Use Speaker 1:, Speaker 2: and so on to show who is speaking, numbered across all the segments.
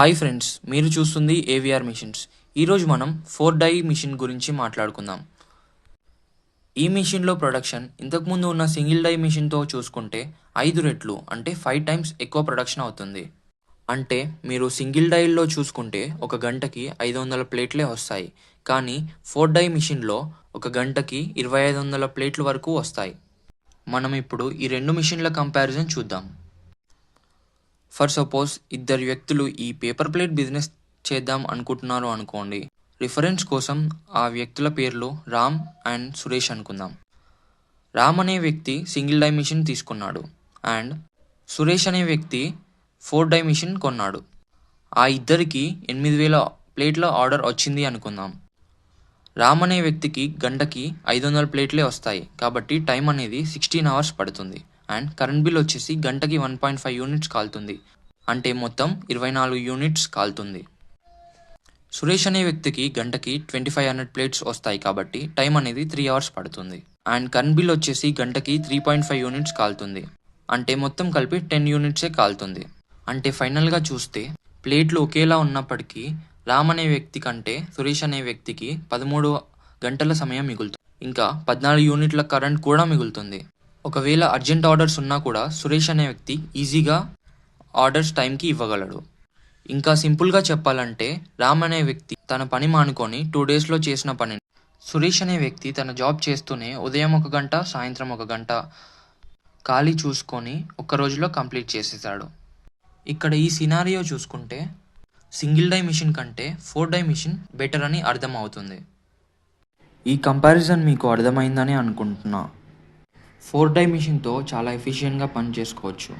Speaker 1: Hi friends, మీరు చూస్తుంది AVR machines. ఈరోజు మనం 4 డై మిషన్ గురించి మాట్లాడుకుందాం. ఈ మిషన్లో ప్రొడక్షన్ ఇంతకుముందు ఉన్న సింగిల్ డై మిషన్తో చూసుకుంటే 5 రెట్లు అంటే 5 టైమ్స్ ఎక్కువ ప్రొడక్షన్ అవుతుంది. అంటే మీరు సింగిల్ డైల్లో చూసుకుంటే ఒక గంటకి 500 ప్లేట్లే వస్తాయి. కానీ 4 డై మిషన్లో ఒక గంటకి 2500 ప్లేట్ల వరకు వస్తాయి. మనం ఇప్పుడు ఈ రెండు మిషన్ల కంపారిజన్ చూద్దాం. ఫర్ సపోజ్ ఇద్దరు వ్యక్తులు ఈ పేపర్ ప్లేట్ బిజినెస్ చేద్దాం అనుకుంటున్నారు అనుకోండి. రిఫరెన్స్ కోసం ఆ వ్యక్తుల పేర్లు రామ్ అండ్ సురేష్ అనుకుందాం. రామ్ అనే వ్యక్తి సింగిల్ డై మిషన్ తీసుకున్నాడు అండ్ సురేష్ అనే వ్యక్తి 4 డై మిషన్ కొన్నాడు. ఆ ఇద్దరికి 8000 ప్లేట్ల ఆర్డర్ వచ్చింది అనుకుందాం. రామ్ అనే వ్యక్తికి గంటకి 500 ప్లేట్లే వస్తాయి కాబట్టి టైం అనేది 16 అవర్స్ పడుతుంది అండ్ కరెంట్ బిల్ వచ్చేసి గంటకి 1.5 యూనిట్స్ కాలుతుంది. అంటే మొత్తం 24 యూనిట్స్ కాలుతుంది. సురేష్ అనే వ్యక్తికి గంటకి 2500 ప్లేట్స్ వస్తాయి కాబట్టి టైం అనేది 3 అవర్స్ పడుతుంది అండ్ కరెంట్ బిల్ వచ్చేసి గంటకి 3.5 యూనిట్స్ కాలుతుంది. అంటే మొత్తం కలిపి 10 యూనిట్సే కాలుతుంది. అంటే ఫైనల్గా చూస్తే ప్లేట్లు ఒకేలా ఉన్నప్పటికీ రామ్ అనే వ్యక్తి కంటే సురేష్ అనే వ్యక్తికి 13 గంటల సమయం మిగులుతుంది. ఇంకా 14 యూనిట్ల కరెంట్ కూడా మిగులుతుంది. ఒకవేళ అర్జెంట్ ఆర్డర్స్ ఉన్నా కూడా సురేష్ అనే వ్యక్తి ఈజీగా ఆర్డర్స్ టైంకి ఇవ్వగలడు. ఇంకా సింపుల్గా చెప్పాలంటే రామ్ అనే వ్యక్తి తన పని మానుకొని 2 డేస్లో చేసిన పని సురేష్ అనే వ్యక్తి తన జాబ్ చేస్తూనే ఉదయం 1 గంట సాయంత్రం 1 గంట ఖాళీ చూసుకొని ఒక్క రోజులో కంప్లీట్ చేసేసాడు. ఇక్కడ ఈ సినారియో చూసుకుంటే సింగిల్ డై మిషన్ కంటే 4 డై మిషన్ బెటర్ అని అర్థం అవుతుంది. ఈ కంపారిజన్ మీకు అర్థమైందని అనుకుంటున్నా. 4 డై మిషన్తో చాలా ఎఫిషియెంట్గా పని చేసుకోవచ్చు.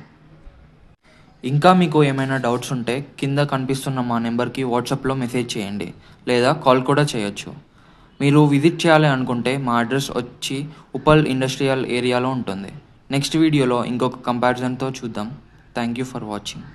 Speaker 1: ఇంకా మీకు ఏమైనా డౌట్స్ ఉంటే కింద కనిపిస్తున్న మా నెంబర్కి వాట్సాప్లో మెసేజ్ చేయండి లేదా కాల్ కూడా చేయొచ్చు. మీరు విజిట్ చేయాలి అనుకుంటే మా అడ్రస్ వచ్చి ఉప్పల్ ఇండస్ట్రియల్ ఏరియాలో ఉంటుంది. నెక్స్ట్ వీడియోలో ఇంకొక కంపారిజన్తో చూద్దాం. Thank you for watching.